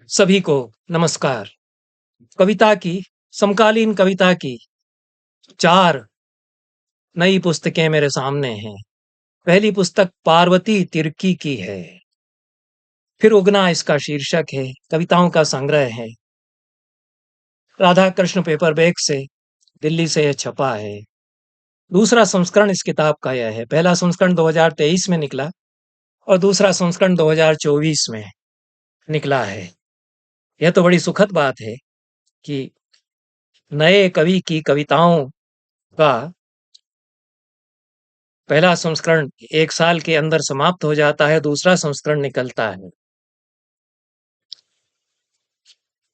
सभी को नमस्कार। कविता की समकालीन कविता की 4 नई पुस्तकें मेरे सामने हैं। पहली पुस्तक पार्वती तिर्की की है। फिर उगना इसका शीर्षक है, कविताओं का संग्रह है। राधा कृष्ण पेपरबैक से दिल्ली से यह छपा है। दूसरा संस्करण इस किताब का यह है। पहला संस्करण 2023 में निकला और दूसरा संस्करण 2024 में निकला है। यह तो बड़ी सुखद बात है कि नए कवि की कविताओं का पहला संस्करण 1 साल के अंदर समाप्त हो जाता है, दूसरा संस्करण निकलता है।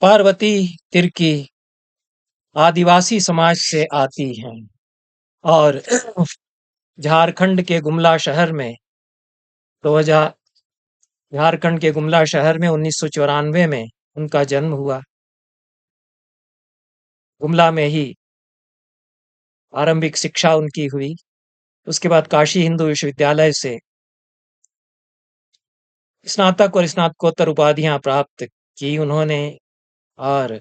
पार्वती तिर्की आदिवासी समाज से आती हैं और झारखंड के गुमला शहर में 2000 झारखंड के गुमला शहर में 1994 में उनका जन्म हुआ। गुमला में ही आरंभिक शिक्षा उनकी हुई। उसके बाद काशी हिंदू विश्वविद्यालय से स्नातक और स्नातकोत्तर उपाधियां प्राप्त की उन्होंने और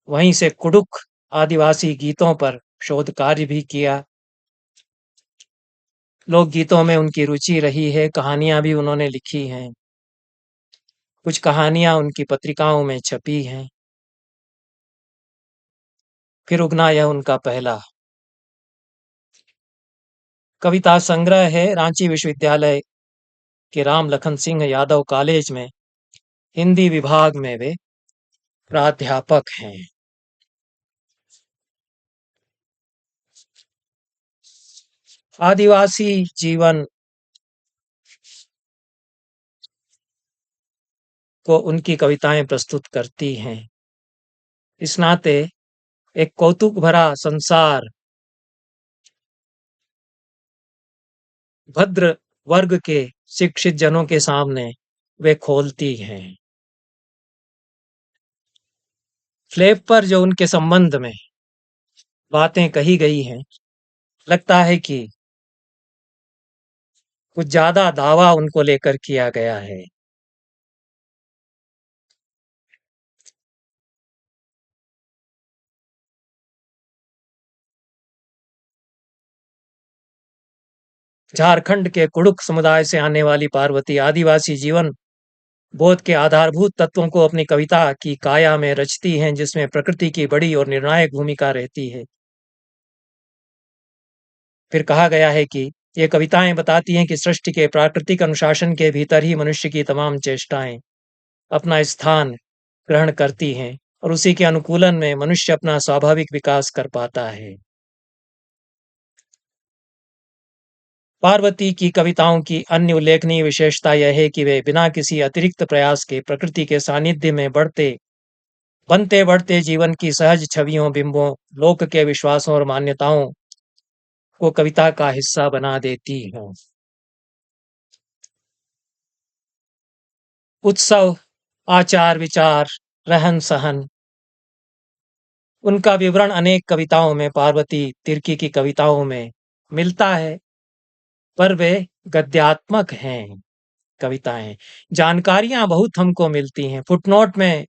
वहीं से कुडुख आदिवासी गीतों पर शोध कार्य भी किया। लोकगीतों में उनकी रुचि रही है, कहानियां भी उन्होंने लिखी हैं। कुछ कहानियां उनकी पत्रिकाओं में छपी हैं। फिर उगना यह उनका पहला कविता संग्रह है। रांची विश्वविद्यालय के राम लखन सिंह यादव कॉलेज में हिंदी विभाग में वे प्राध्यापक हैं। आदिवासी जीवन को उनकी कविताएं प्रस्तुत करती हैं। इस नाते एक कौतुक भरा संसार भद्र वर्ग के शिक्षित जनों के सामने वे खोलती हैं। फ्लैप पर जो उनके संबंध में बातें कही गई हैं, लगता है कि कुछ ज्यादा दावा उनको लेकर किया गया है। झारखंड के कुड़ुक समुदाय से आने वाली पार्वती आदिवासी जीवन बोध के आधारभूत तत्वों को अपनी कविता की काया में रचती हैं, जिसमें प्रकृति की बड़ी और निर्णायक भूमिका रहती है। फिर कहा गया है कि ये कविताएं बताती हैं कि सृष्टि के प्राकृतिक अनुशासन के भीतर ही मनुष्य की तमाम चेष्टाएं अपना स्थान ग्रहण करती हैं और उसी के अनुकूलन में मनुष्य अपना स्वाभाविक विकास कर पाता है। पार्वती की कविताओं की अन्य उल्लेखनीय विशेषता यह है कि वे बिना किसी अतिरिक्त प्रयास के प्रकृति के सानिध्य में बनते बढ़ते जीवन की सहज छवियों, बिंबों, लोक के विश्वासों और मान्यताओं को कविता का हिस्सा बना देती हैं। उत्सव, आचार विचार, रहन सहन, उनका विवरण अनेक कविताओं में, पार्वती तिर्की की कविताओं में मिलता है, पर वे गद्यात्मक हैं। कविताएं जानकारियां बहुत हमको मिलती हैं। फुटनोट में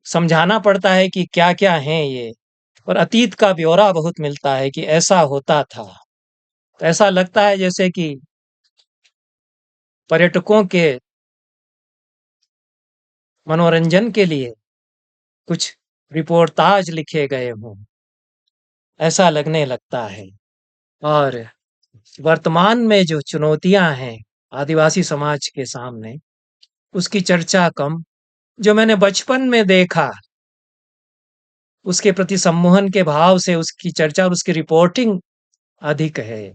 समझाना पड़ता है कि क्या क्या हैं ये, और अतीत का ब्यौरा बहुत मिलता है कि ऐसा होता था। तो ऐसा लगता है जैसे कि पर्यटकों के मनोरंजन के लिए कुछ रिपोर्टाज लिखे गए हों, ऐसा लगने लगता है। और वर्तमान में जो चुनौतियां हैं आदिवासी समाज के सामने, उसकी चर्चा कम। जो मैंने बचपन में देखा, उसके प्रति सम्मोहन के भाव से उसकी चर्चा और उसकी रिपोर्टिंग अधिक है,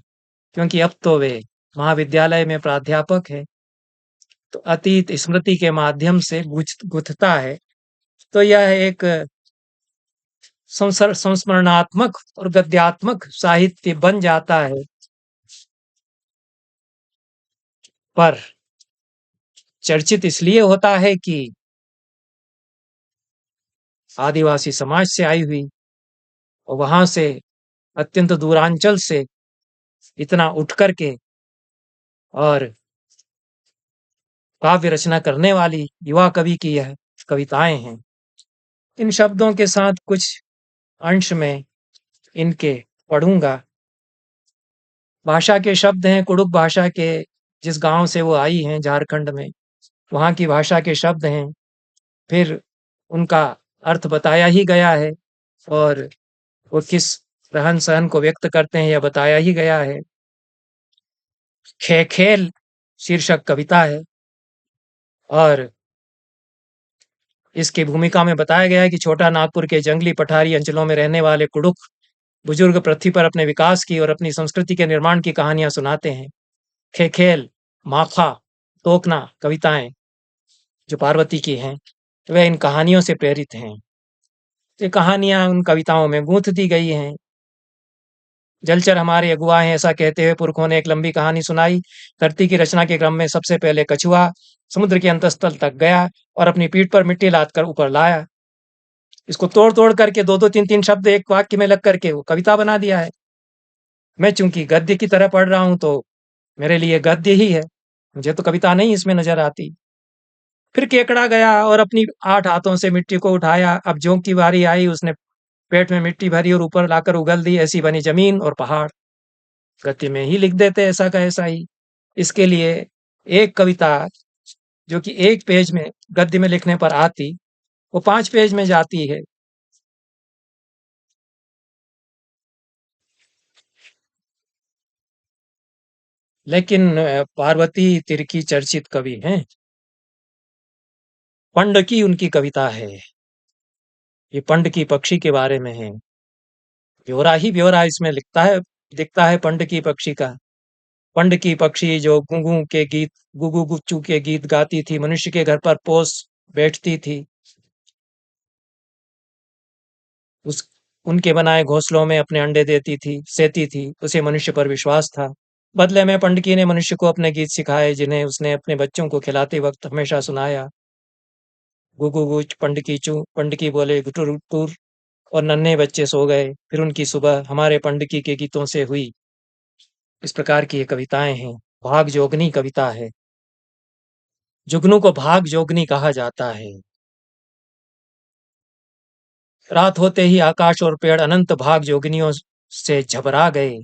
क्योंकि अब तो वे महाविद्यालय में प्राध्यापक है। तो अतीत स्मृति के माध्यम से गुथता है। तो यह एक संस्मरणात्मक और गद्यात्मक साहित्य बन जाता है। पर चर्चित इसलिए होता है कि आदिवासी समाज से आई हुई और वहां से अत्यंत दूरांचल से इतना उठ करके और काव्य रचना करने वाली युवा कवि की यह कविताएं हैं। इन शब्दों के साथ कुछ अंश में इनके पढ़ूंगा। भाषा के शब्द हैं कुड़ुक भाषा के, जिस गांव से वो आई हैं झारखंड में, वहाँ की भाषा के शब्द हैं। फिर उनका अर्थ बताया ही गया है और वो किस रहन सहन को व्यक्त करते हैं यह बताया ही गया है। खेल शीर्षक कविता है और इसकी भूमिका में बताया गया है कि छोटा नागपुर के जंगली पठारी अंचलों में रहने वाले कुड़ुक बुजुर्ग पृथ्वी पर अपने विकास की और अपनी संस्कृति के निर्माण की कहानियां सुनाते हैं। खेल, माखा, तोकना कविताएं जो पार्वती की हैं, वह इन कहानियों से प्रेरित हैं। ये कहानियां उन कविताओं में गूंथ दी गई हैं। जलचर हमारे अगुआ हैं, ऐसा कहते हुए पुरखों ने एक लंबी कहानी सुनाई। धरती की रचना के क्रम में सबसे पहले कछुआ समुद्र के अंतस्तल तक गया और अपनी पीठ पर मिट्टी लाद कर ऊपर लाया। इसको तोड़ तोड़ करके दो दो तीन तीन शब्द एक वाक्य में लग करके वो कविता बना दिया है। मैं चूंकि गद्य की तरह पढ़ रहा हूं तो मेरे लिए गद्य ही है, मुझे तो कविता नहीं इसमें नजर आती। फिर केकड़ा गया और अपनी 8 हाथों से मिट्टी को उठाया। अब जोंक की बारी आई, उसने पेट में मिट्टी भरी और ऊपर लाकर उगल दी। ऐसी बनी जमीन और पहाड़। गद्य में ही लिख देते ऐसा का ऐसा ही। इसके लिए एक कविता जो कि 1 पेज में गद्य में लिखने पर आती, वो 5 पेज में जाती है। लेकिन पार्वती तिर्की चर्चित कवि हैं। पंड की उनकी कविता है। ये पंड की पक्षी के बारे में है। ब्यौरा ही ब्यौरा इसमें लिखता है, दिखता है पंड की पक्षी का। पंड की पक्षी जो गुगू के गीत, गुगू गुच्चू के गीत गाती थी, मनुष्य के घर पर पोस बैठती थी। उस उनके बनाए घोंसलों में अपने अंडे देती थी, सेती थी। उसे मनुष्य पर विश्वास था। बदले में पंडकी ने मनुष्य को अपने गीत सिखाए, जिन्हें उसने अपने बच्चों को खिलाते वक्त हमेशा सुनाया। गुगु गुच पंडकी चू, पंडकी बोले गुटुर टूर, और नन्हे बच्चे सो गए। फिर उनकी सुबह हमारे पंडकी के गीतों से हुई। इस प्रकार की ये कविताएं हैं। भाग जोगनी कविता है। जुगनू को भाग जोगनी कहा जाता है। रात होते ही आकाश और पेड़ अनंत भाग जोगिनियों से झबरा गए।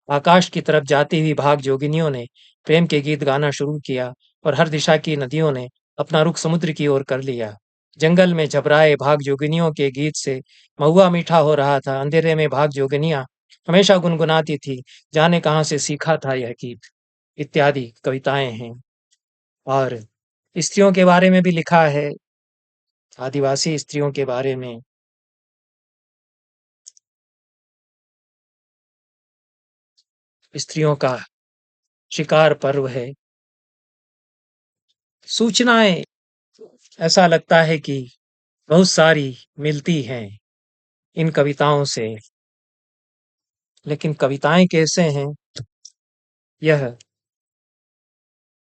आकाश की तरफ जाती हुई भाग जोगिनियों ने प्रेम के गीत गाना शुरू किया और हर दिशा की नदियों ने अपना रुख समुद्र की ओर कर लिया। जंगल में झबराए भाग जोगिनियों के गीत से महुआ मीठा हो रहा था। अंधेरे में भाग जोगिनियां हमेशा गुनगुनाती थी, जाने कहाँ से सीखा था यह गीत, इत्यादि कविताएं हैं। और स्त्रियों के बारे में भी लिखा है, आदिवासी स्त्रियों के बारे में। स्त्रियों का शिकार पर्व है। सूचनाएं ऐसा लगता है कि बहुत सारी मिलती हैं इन कविताओं से, लेकिन कविताएं कैसे हैं यह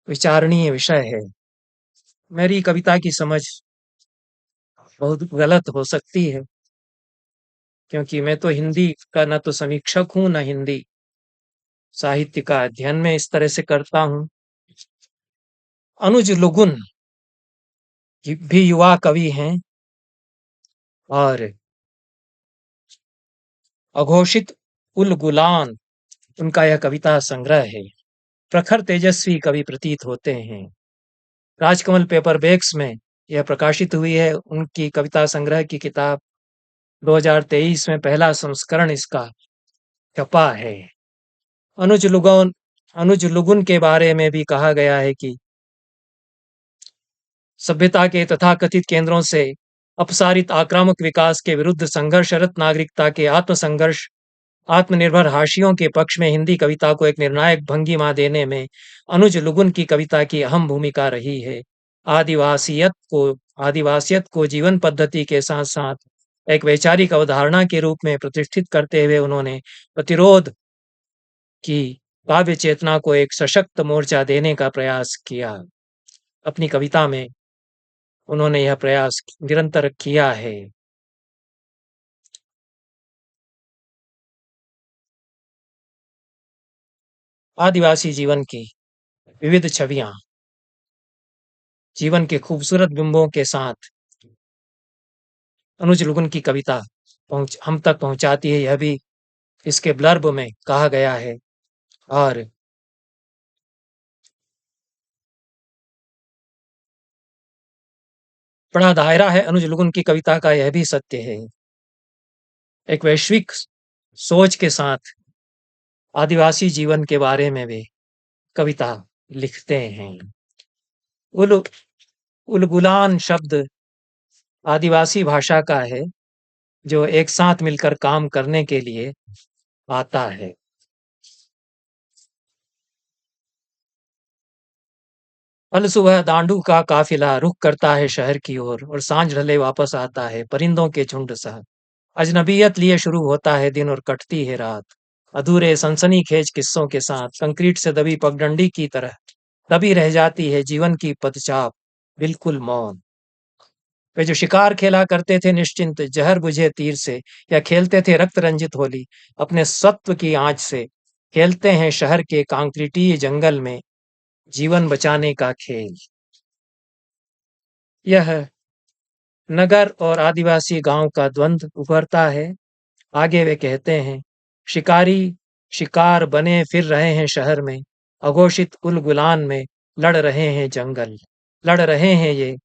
विचारणीय विषय है। मेरी कविता की समझ बहुत गलत हो सकती है, क्योंकि मैं तो हिंदी का न तो समीक्षक हूं न हिंदी साहित्य का अध्ययन में इस तरह से करता हूं। अनुज लुगुन भी युवा कवि हैं और अघोषित उल गुलान उनका यह कविता संग्रह है। प्रखर तेजस्वी कवि प्रतीत होते हैं। राजकमल पेपर बैग्स में यह प्रकाशित हुई है। उनकी कविता संग्रह की किताब 2023 में पहला संस्करण इसका छपा है। अनुज लुगुन अनुज लुगुन के बारे में भी कहा गया है कि सभ्यता के तथाकथित केंद्रों से अपसारित आक्रामक विकास के विरुद्ध संघर्षरत नागरिकता के आत्मसंघर्ष आत्मनिर्भर हाशियों के पक्ष में हिंदी कविता को एक निर्णायक भंगिमा देने में अनुज लुगुन की कविता की अहम भूमिका रही है। आदिवासियत को आदिवासियत को जीवन पद्धति के साथ साथ एक वैचारिक अवधारणा के रूप में प्रतिष्ठित करते हुए उन्होंने प्रतिरोध की काव्य चेतना को एक सशक्त मोर्चा देने का प्रयास किया। अपनी कविता में उन्होंने यह प्रयास निरंतर किया है। आदिवासी जीवन की विविध छवियां, जीवन के खूबसूरत बिंबों के साथ अनुज लुगुन की कविता हम तक पहुंचाती है, यह भी इसके ब्लर्ब में कहा गया है। और बड़ा दायरा है अनुज लुगुन की कविता का, यह भी सत्य है। एक वैश्विक सोच के साथ आदिवासी जीवन के बारे में वे कविता लिखते हैं। उल उलगुलान शब्द आदिवासी भाषा का है, जो एक साथ मिलकर काम करने के लिए आता है। कल सुबह दांडू का काफिला रुख करता है शहर की ओर, और सांझ ढले वापस आता है परिंदों के झुंड सा। अजनबियत लिए शुरू होता है दिन और कटती है रात, अधूरे सनसनीखेज किस्सों के साथ। कंक्रीट से दबी पगडंडी की तरह दबी रह जाती है जीवन की पदचाप, बिल्कुल मौन। वे जो शिकार खेला करते थे निश्चिंत जहर बुझे तीर से, या खेलते थे रक्त रंजित होली अपने सत्व की आंच से, खेलते हैं शहर के कांक्रीटी जंगल में जीवन बचाने का खेल। यह नगर और आदिवासी गांव का द्वंद्व उभरता है। आगे वे कहते हैं, शिकारी शिकार बने फिर रहे हैं शहर में, अघोषित उलगुलान में लड़ रहे हैं जंगल। लड़ रहे हैं ये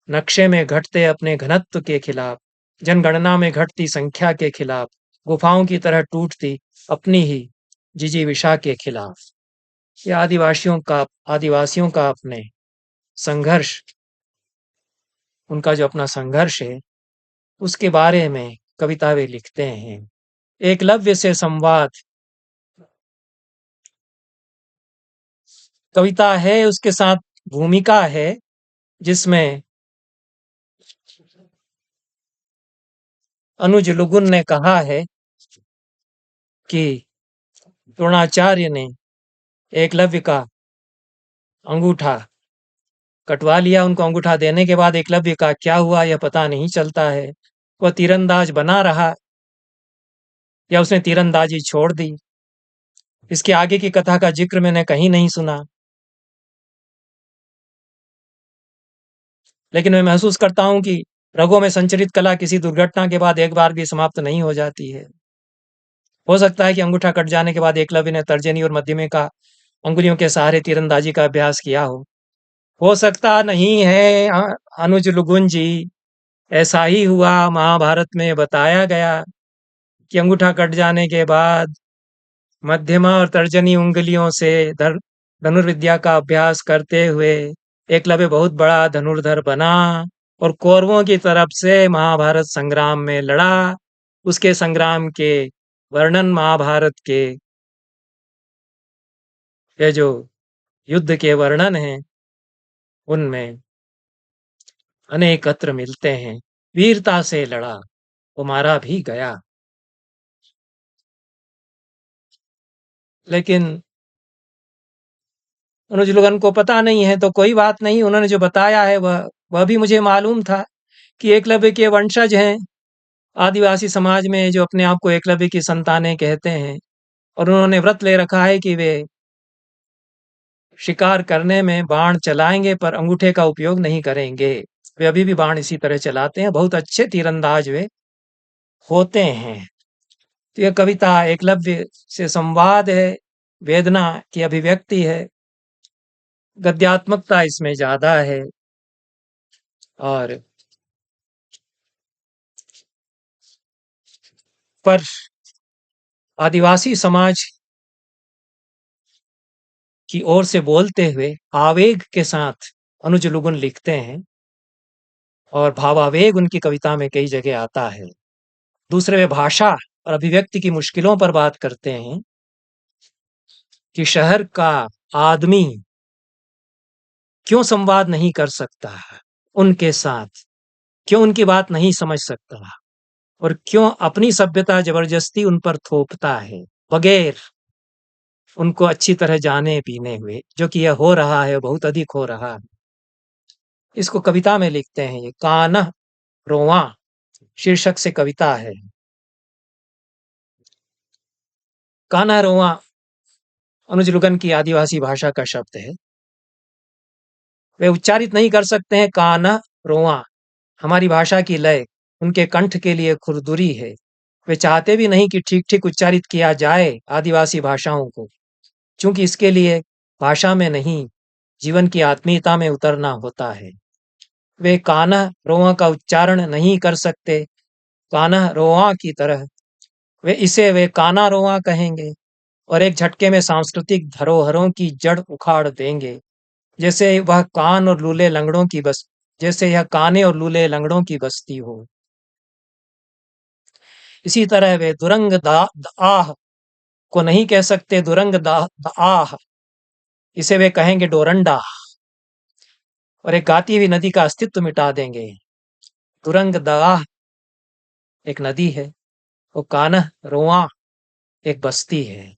नक्शे में घटते अपने घनत्व के खिलाफ, जनगणना में घटती संख्या के खिलाफ, गुफाओं की तरह टूटती अपनी ही जिजीविषा के खिलाफ। ये आदिवासियों का अपने संघर्ष, उनका जो अपना संघर्ष है उसके बारे में कविता वे लिखते हैं। एकलव्य से संवाद कविता है, उसके साथ भूमिका है जिसमें अनुज लुगुन ने कहा है कि द्रोणाचार्य ने एकलव्य का अंगूठा कटवा लिया। उनको अंगूठा देने के बाद एकलव्य का क्या हुआ यह पता नहीं चलता है। वह तीरंदाज बना रहा या उसने तीरंदाजी छोड़ दी, इसके आगे की कथा का जिक्र मैंने कहीं नहीं सुना। लेकिन मैं महसूस करता हूं कि रगों में संचरित कला किसी दुर्घटना के बाद एक बार भी समाप्त नहीं हो जाती है। हो सकता है कि अंगूठा कट जाने के बाद एकलव्य ने तर्जनी और मध्यमे का अंगुलियों के सहारे तीरंदाजी का अभ्यास किया हो सकता नहीं है अनुज लुगुन जी, ऐसा ही हुआ। महाभारत में बताया गया कि अंगूठा कट जाने के बाद मध्यमा और तर्जनी उंगलियों से धनुर्विद्या का अभ्यास करते हुए एकलव्य बहुत बड़ा धनुर्धर बना और कौरवों की तरफ से महाभारत संग्राम में लड़ा। उसके संग्राम के वर्णन महाभारत के ये जो युद्ध के वर्णन हैं उनमें अनेक अत्र मिलते हैं। वीरता से लड़ा, वो मारा भी गया। लेकिन अनुज लुगन को पता नहीं है तो कोई बात नहीं, उन्होंने जो बताया है वह भी मुझे मालूम था कि एकलव्य के वंशज हैं आदिवासी समाज में जो अपने आप को एकलव्य की संतानें कहते हैं, और उन्होंने व्रत ले रखा है कि वे शिकार करने में बाण चलाएंगे पर अंगूठे का उपयोग नहीं करेंगे। वे अभी भी बाण इसी तरह चलाते हैं, बहुत अच्छे तीरंदाज वे होते हैं। तो यह कविता एकलव्य से संवाद है, वेदना की अभिव्यक्ति है, गद्यात्मकता इसमें ज्यादा है। और पर आदिवासी समाज की ओर से बोलते हुए आवेग के साथ अनुज लुगुन लिखते हैं, और भावावेग उनकी कविता में कई जगह आता है। दूसरे वे भाषा और अभिव्यक्ति की मुश्किलों पर बात करते हैं कि शहर का आदमी क्यों संवाद नहीं कर सकता उनके साथ, क्यों उनकी बात नहीं समझ सकता, और क्यों अपनी सभ्यता जबरदस्ती उन पर थोपता है बगैर उनको अच्छी तरह जाने पीने हुए, जो कि यह हो रहा है, बहुत अधिक हो रहा है। इसको कविता में लिखते हैं। ये कान्ह रोवां शीर्षक से कविता है। कान्ह रोवां अनुज लुगन की आदिवासी भाषा का शब्द है। वे उच्चारित नहीं कर सकते हैं कान्ह रोवां, हमारी भाषा की लय उनके कंठ के लिए खुरदुरी है। वे चाहते भी नहीं कि ठीक-ठीक उच्चारित किया जाए आदिवासी भाषाओं को, क्योंकि इसके लिए भाषा में नहीं, जीवन की आत्मीयता में उतरना होता है। वे कान्ह रोआ का उच्चारण नहीं कर सकते, कान्ह रोआ की तरह। वे काना रोआ कहेंगे और एक झटके में सांस्कृतिक धरोहरों की जड़ उखाड़ देंगे। जैसे यह काने और लूले लंगड़ों की बस्ती हो। इसी तरह वे दुरंग आह को नहीं कह सकते दुरंग आह, इसे वे कहेंगे डोरंडा, और एक गाती हुई नदी का अस्तित्व मिटा देंगे। दुरंग दाह एक नदी है, वो कान्ह रोआ एक बस्ती है।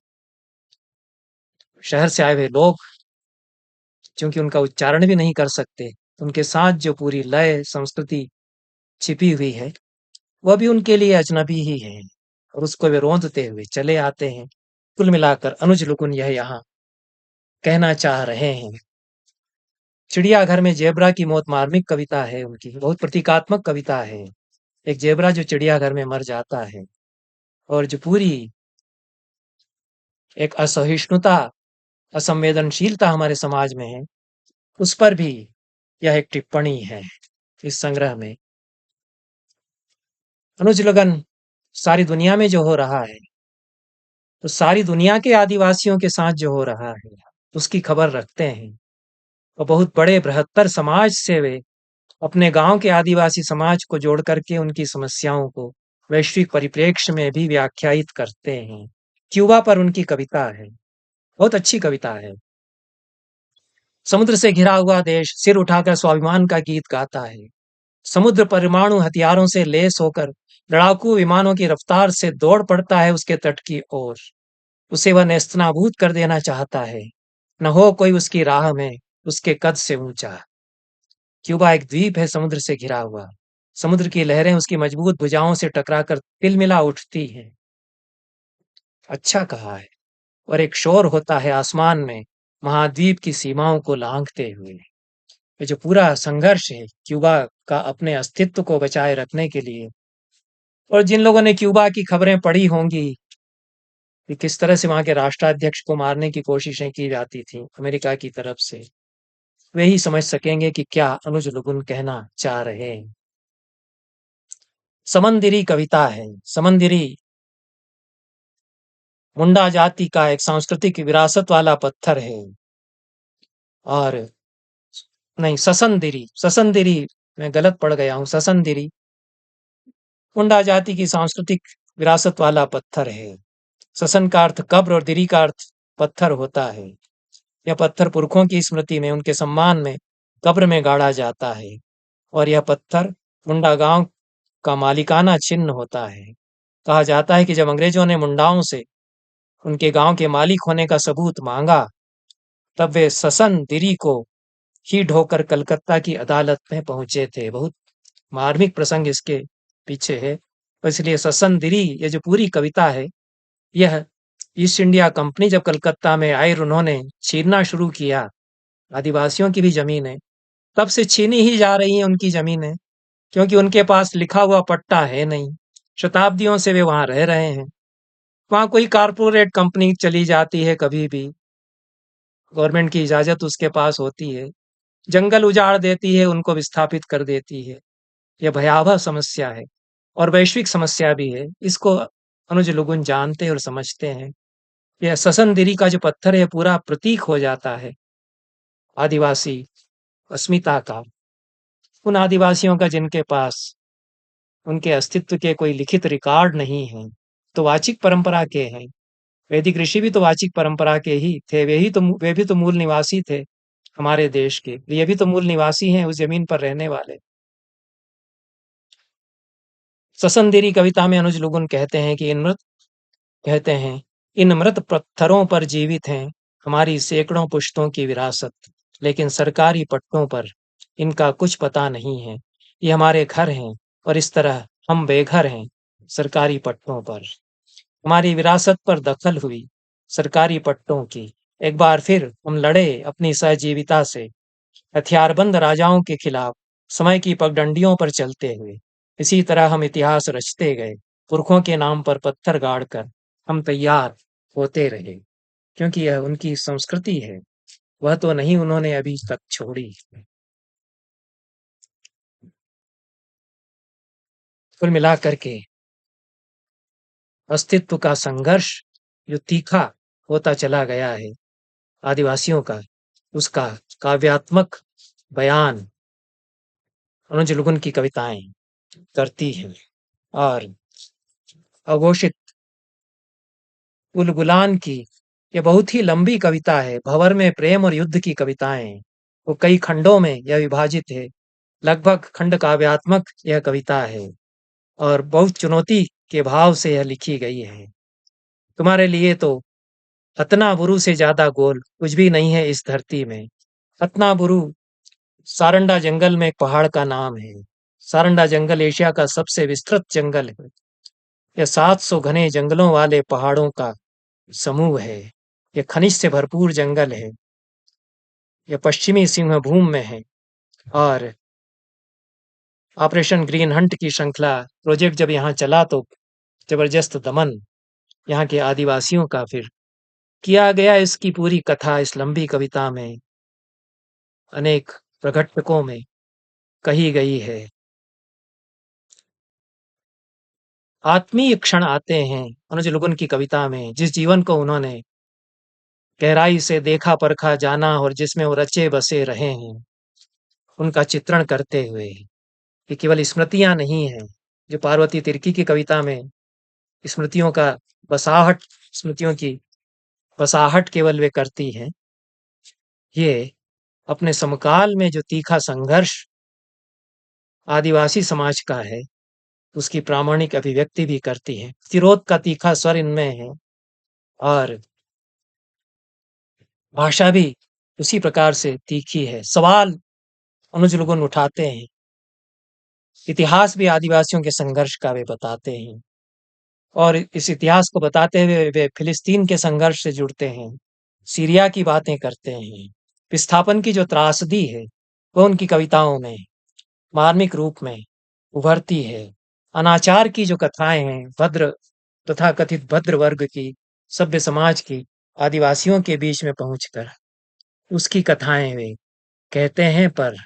शहर से आए हुए लोग क्योंकि उनका उच्चारण भी नहीं कर सकते, उनके साथ जो पूरी लय संस्कृति छिपी हुई है वह भी उनके लिए अजनबी ही है, और उसको वे रोंदते हुए चले आते हैं। कुल मिलाकर अनुज लुगुन यह यहाँ कहना चाह रहे हैं। चिड़ियाघर में जेबरा की मौत मार्मिक कविता है उनकी, बहुत प्रतीकात्मक कविता है। एक जेबरा जो चिड़ियाघर में मर जाता है, और जो पूरी एक असहिष्णुता, असंवेदनशीलता हमारे समाज में है, उस पर भी यह एक टिप्पणी है इस संग्रह में। अनुज लुगन सारी दुनिया में जो हो रहा है, तो सारी दुनिया के आदिवासियों के साथ जो हो रहा है उसकी खबर रखते हैं, और बहुत बड़े बृहत्तर समाज से वे अपने गांव के आदिवासी समाज को जोड़ करके उनकी समस्याओं को वैश्विक परिप्रेक्ष्य में भी व्याख्यायित करते हैं। क्यूबा पर उनकी कविता है, बहुत अच्छी कविता है। समुद्र से घिरा हुआ देश सिर उठाकर स्वाभिमान का गीत गाता है। समुद्र परमाणु हथियारों से लैस होकर लड़ाकू विमानों की रफ्तार से दौड़ पड़ता है उसके तट की ओर। उसे वह नेस्तनाबूद कर देना चाहता है, न हो कोई उसकी राह में उसके कद से ऊंचा। क्यूबा एक द्वीप है समुद्र से घिरा हुआ। समुद्र की लहरें उसकी मजबूत भुजाओं से टकराकर तिलमिला उठती हैं। अच्छा कहा है। और एक शोर होता है आसमान में महाद्वीप की सीमाओं को लांघते हुए। ये जो पूरा संघर्ष है क्यूबा का अपने अस्तित्व को बचाए रखने के लिए, और जिन लोगों ने क्यूबा की खबरें पढ़ी होंगी कि किस तरह से वहां के राष्ट्राध्यक्ष को मारने की कोशिशें की जाती थी अमेरिका की तरफ से, वे ही समझ सकेंगे कि क्या अनुज लुगुन कहना चाह रहे हैं। समंदिरी कविता है। समंदिरी मुंडा जाति का एक सांस्कृतिक विरासत वाला पत्थर है। और नहीं, ससंदिरी, ससंदिरी मैं गलत पढ़ गया हूं। ससंदिरी मुंडा जाति की सांस्कृतिक विरासत वाला पत्थर है। ससन का अर्थ कब्र और दिरी का अर्थ पत्थर होता है। यह पत्थर पुरखों की स्मृति में उनके सम्मान में कब्र में गाड़ा जाता है, और यह पत्थर मुंडा गांव का मालिकाना चिन्ह होता है। कहा जाता है कि जब अंग्रेजों ने मुंडाओं से उनके गांव के मालिक होने का सबूत मांगा, तब वे ससन दिरी को ही ढोकर कलकत्ता की अदालत में पहुंचे थे। बहुत मार्मिक प्रसंग इसके पीछे है। इसलिए ससन दिरी, ये जो पूरी कविता है, यह ईस्ट इंडिया कंपनी जब कलकत्ता में आई, उन्होंने छीनना शुरू किया आदिवासियों की भी जमीनें, तब से छीनी ही जा रही हैं उनकी जमीनें, क्योंकि उनके पास लिखा हुआ पट्टा है नहीं। शताब्दियों से वे वहां रह रहे हैं। वहां कोई कारपोरेट कंपनी चली जाती है, कभी भी गवर्नमेंट की इजाजत उसके पास होती है, जंगल उजाड़ देती है, उनको विस्थापित कर देती है। यह भयावह समस्या है और वैश्विक समस्या भी है। इसको अनुज लुगुन जानते और समझते हैं। यह ससनदिरी का जो पत्थर है पूरा प्रतीक हो जाता है आदिवासी अस्मिता का। उन आदिवासियों का जिनके पास उनके अस्तित्व के कोई लिखित रिकॉर्ड नहीं है, तो वाचिक परंपरा के हैं। वैदिक ऋषि भी तो वाचिक परंपरा के ही थे। वे भी तो मूल निवासी थे हमारे देश के। ये भी तो मूल निवासी हैं उस जमीन पर रहने वाले। ससंदेरी कविता में अनुज लुगुन कहते हैं इन मृत पत्थरों पर जीवित हैं हमारी सैकड़ों पुश्तों की विरासत, लेकिन सरकारी पट्टों पर इनका कुछ पता नहीं है। ये हमारे घर हैं और इस तरह हम बेघर हैं सरकारी पट्टों पर। हमारी विरासत पर दखल हुई सरकारी पट्टों की। एक बार फिर हम लड़े अपनी सहजीविता से, हथियारबंद राजाओं के खिलाफ समय की पगडंडियों पर चलते हुए। इसी तरह हम इतिहास रचते गए, पुरखों के नाम पर पत्थर गाड़कर हम तैयार होते रहे, क्योंकि यह उनकी संस्कृति है, वह तो नहीं उन्होंने अभी तक छोड़ी। कुल मिलाकर के अस्तित्व का संघर्ष जो तीखा होता चला गया है आदिवासियों का, उसका काव्यात्मक बयान अनुज लुगुन की कविताएं करती हैं। और अघोषित उलगुलान की यह बहुत ही लंबी कविता है, भंवर में प्रेम और युद्ध की कविताएं, वो कई खंडों में यह विभाजित है, लगभग खंड काव्यात्मक यह कविता है और बहुत चुनौती के भाव से यह लिखी गई है। तुम्हारे लिए तो हतनाबुरु से ज्यादा गोल कुछ भी नहीं है इस धरती में। हतनाबुरु सारंडा जंगल में एक पहाड़ का नाम है। सारंडा जंगल एशिया का सबसे विस्तृत जंगल है। यह 700 घने जंगलों वाले पहाड़ों का समूह है। यह खनिज से भरपूर जंगल है। यह पश्चिमी सिंहभूम में है। और ऑपरेशन ग्रीन हंट की श्रृंखला प्रोजेक्ट जब यहाँ चला तो जबरदस्त दमन यहाँ के आदिवासियों का फिर किया गया। इसकी पूरी कथा इस लंबी कविता में अनेक प्रगट्यकों में कही गई है। आत्मीय क्षण आते हैं अनुज लुगुन की कविता में, जिस जीवन को उन्होंने गहराई से देखा परखा जाना और जिसमें वो रचे बसे रहे हैं, उनका चित्रण करते हुए। ये केवल स्मृतियां नहीं हैं जो पार्वती तिर्की की कविता में स्मृतियों का बसाहट, स्मृतियों की बसाहट केवल वे करती हैं। ये अपने समकाल में जो तीखा संघर्ष आदिवासी समाज का है उसकी प्रामाणिक अभिव्यक्ति भी करती है। प्रतिरोध का तीखा स्वर इनमें है और भाषा भी उसी प्रकार से तीखी है। सवाल अनुज लुगुन उठाते हैं, इतिहास भी आदिवासियों के संघर्ष का वे बताते हैं और इस इतिहास को बताते हुए वे फिलिस्तीन के संघर्ष से जुड़ते हैं, सीरिया की बातें करते हैं। विस्थापन की जो त्रासदी है वह उनकी कविताओं में मार्मिक रूप में उभरती है। अनाचार की जो कथाएं हैं, भद्र तथा कथित भद्र वर्ग की, सभ्य समाज की, आदिवासियों के बीच में पहुंचकर उसकी कथाएं वे कहते हैं, पर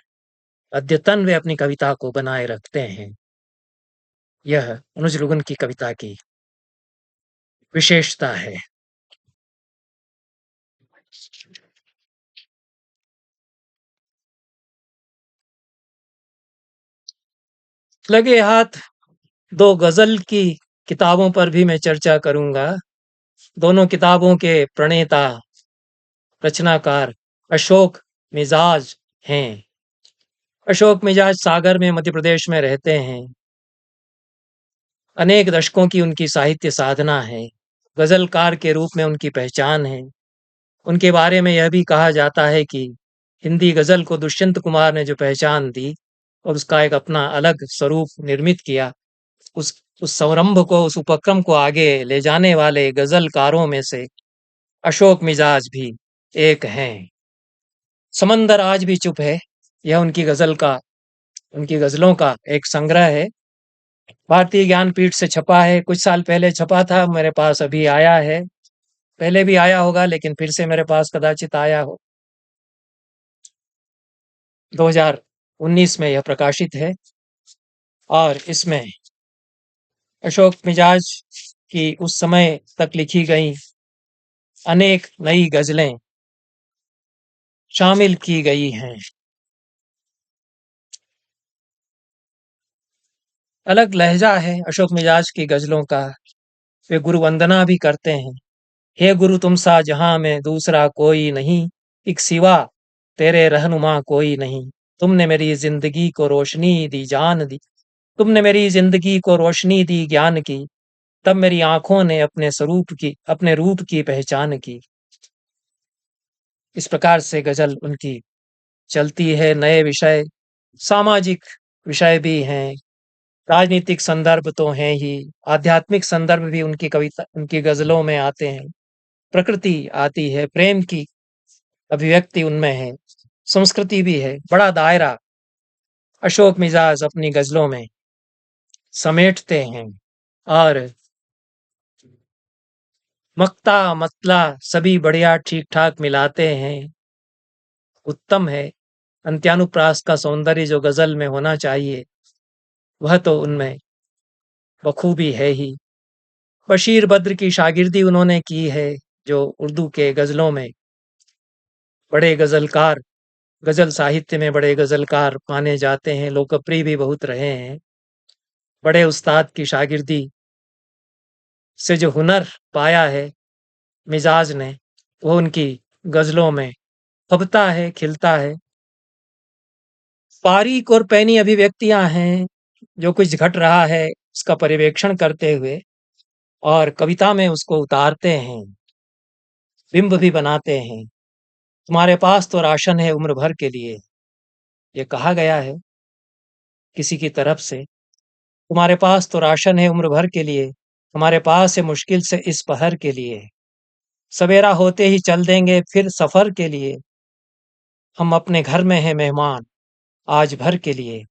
अद्यतन वे अपनी कविता को बनाए रखते हैं। यह अनुज लुगुन की कविता की विशेषता है। लगे हाथ दो गजल की किताबों पर भी मैं चर्चा करूंगा। दोनों किताबों के प्रणेता रचनाकार अशोक मिजाज हैं। अशोक मिजाज सागर में मध्य प्रदेश में रहते हैं। अनेक दशकों की उनकी साहित्य साधना है। गजलकार के रूप में उनकी पहचान है। उनके बारे में यह भी कहा जाता है कि हिंदी गजल को दुष्यंत कुमार ने जो पहचान दी और उसका एक अपना अलग स्वरूप निर्मित किया, उस संरंभ को, उस उपक्रम को आगे ले जाने वाले गजलकारों में से अशोक मिजाज भी एक हैं। समंदर आज भी चुप है, यह उनकी गजलों का एक संग्रह है। भारतीय ज्ञानपीठ से छपा है, कुछ साल पहले छपा था, मेरे पास अभी आया है। पहले भी आया होगा लेकिन फिर से मेरे पास कदाचित आया हो। 2019 में यह प्रकाशित है और इसमें अशोक मिजाज की उस समय तक लिखी गई अनेक नई गजलें शामिल की गई हैं। अलग लहजा है अशोक मिजाज की गजलों का। वे गुरु वंदना भी करते हैं। हे गुरु तुम सा जहां में दूसरा कोई नहीं, एक सिवा तेरे रहनुमा कोई नहीं। तुमने मेरी जिंदगी को रोशनी दी, जान दी। तुमने मेरी जिंदगी को रोशनी दी, ज्ञान की। तब मेरी आंखों ने अपने रूप की पहचान की। इस प्रकार से गजल उनकी चलती है। नए विषय, सामाजिक विषय भी हैं, राजनीतिक संदर्भ तो हैं ही, आध्यात्मिक संदर्भ भी उनकी गजलों में आते हैं। प्रकृति आती है, प्रेम की अभिव्यक्ति उनमें है, संस्कृति भी है, बड़ा दायरा अशोक मिजाज अपनी गजलों में समेटते हैं और मक्ता मतला सभी बढ़िया ठीक ठाक मिलाते हैं। उत्तम है। अंत्यानुप्रास का सौंदर्य जो गजल में होना चाहिए वह तो उनमें बखूबी है ही। बशीर बद्र की शागिर्दी उन्होंने की है, जो उर्दू के गजलों में बड़े गजलकार, गजल साहित्य में बड़े गजलकार माने जाते हैं, लोकप्रिय भी बहुत रहे हैं। बड़े उस्ताद की शागिर्दी से जो हुनर पाया है मिजाज ने, वो उनकी गजलों में फबता है, खिलता है। बारीक और पैनी अभिव्यक्तियां हैं, जो कुछ घट रहा है उसका पर्यवेक्षण करते हुए और कविता में उसको उतारते हैं, बिंब भी बनाते हैं। तुम्हारे पास तो राशन है उम्र भर के लिए, ये कहा गया है किसी की तरफ से। तुम्हारे पास तो राशन है उम्र भर के लिए, हमारे पास है मुश्किल से इस पहर के लिए। सवेरा होते ही चल देंगे फिर सफर के लिए, हम अपने घर में हैं मेहमान आज भर के लिए।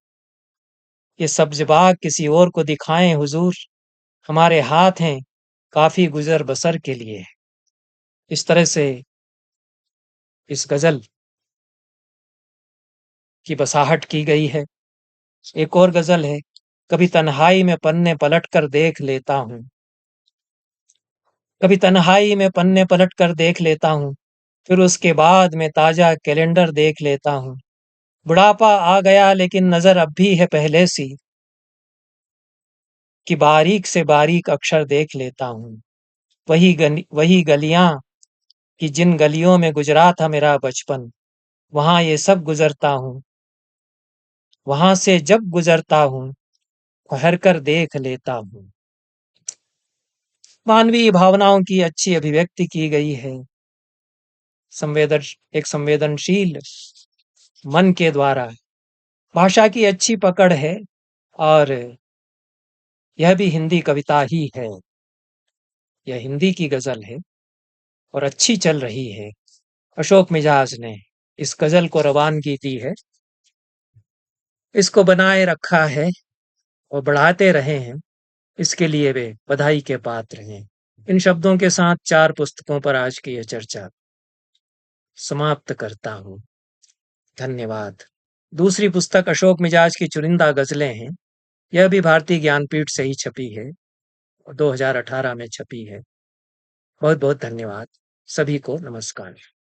ये सब्ज बाग किसी और को दिखाएं हुजूर, हमारे हाथ हैं काफी गुजर बसर के लिए। इस तरह से इस गजल की बसाहट की गई है। एक और गजल है, कभी तन्हाई में पन्ने पलट कर देख लेता हूँ, कभी तन्हाई में पन्ने पलट कर देख लेता हूँ, फिर उसके बाद मैं ताजा कैलेंडर देख लेता हूँ। बुढ़ापा आ गया लेकिन नजर अब भी है पहले सी, कि बारीक से बारीक अक्षर देख लेता हूँ। वही गलियां कि जिन गलियों में गुजरा था मेरा बचपन, वहां ये सब गुजरता हूँ, वहां से जब गुजरता हूँ ठहर कर देख लेता हूँ। मानवीय भावनाओं की अच्छी अभिव्यक्ति की गई है, संवेदन एक संवेदनशील मन के द्वारा। भाषा की अच्छी पकड़ है और यह भी हिंदी कविता ही है, यह हिंदी की गजल है और अच्छी चल रही है। अशोक मिजाज ने इस गजल को रवानगी दी है, इसको बनाए रखा है और बढ़ाते रहे हैं, इसके लिए वे बधाई के पात्र हैं। इन शब्दों के साथ 4 पुस्तकों पर आज की यह चर्चा समाप्त करता हूँ। धन्यवाद। दूसरी पुस्तक अशोक मिजाज की चुनिंदा गजलें हैं, यह भी भारतीय ज्ञानपीठ से ही छपी है और 2018 में छपी है। बहुत बहुत धन्यवाद। सभी को नमस्कार।